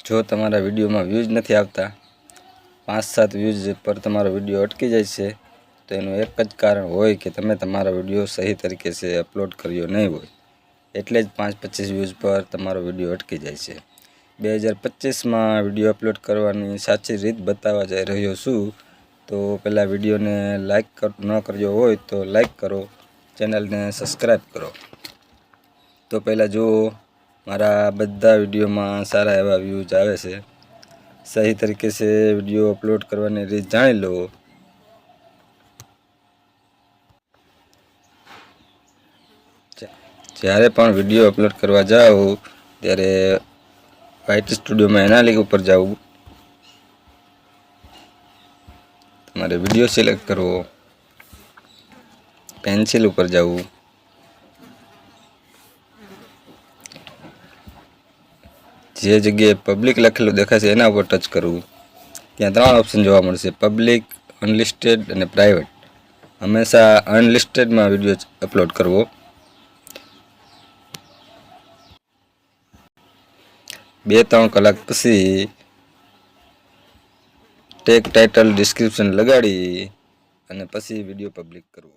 જો તમારા વિડીયોમાં વ્યૂઝ નથી આવતા, 5-7 વ્યૂઝ પર તમારો વિડીયો અટકી જાય છે, તો એનું એક જ કારણ હોય કે તમે તમારો વિડીયો સહી તરીકે અપલોડ કર્યો નહીં હોય. એટલે જ 5-25 વ્યૂઝ પર તમારો વિડીયો અટકી જાય છે. 2025માં વિડીયો અપલોડ કરવાની સાચી રીત બતાવવા જઈ રહ્યો છું. તો પહેલાં વિડીયોને લાઈક ન કર્યો હોય તો લાઈક કરો, ચેનલને સબસ્ક્રાઈબ કરો. તો પહેલાં જુઓ, મારા બધા વિડીયોમાં સારા એવા વ્યૂઝ આવે છે. સહી તરીકે વિડીયો અપલોડ કરવાની રીત જાણી લો. જ્યારે પણ વિડીયો અપલોડ કરવા જાઓ ત્યારે વાઇટ સ્ટુડિયોમાં એના લિંક ઉપર જાવું, તમારે વિડીયો સિલેક્ટ કરવો, પેન્સિલ ઉપર જવું, જે જગ્યાએ પબ્લિક લખેલું દેખાશે એના ઉપર ટચ કરવું. ત્યાં 3 ઓપ્શન જોવા મળશે: પબ્લિક, અનલિસ્ટેડ અને પ્રાઇવેટ. હંમેશા અનલિસ્ટેડમાં વિડીયો અપલોડ કરવો. 2-3 કલાક પછી ટેગ, ટાઇટલ, ડિસ્ક્રિપ્શન લગાડી અને પછી વિડીયો પબ્લિક કરવો.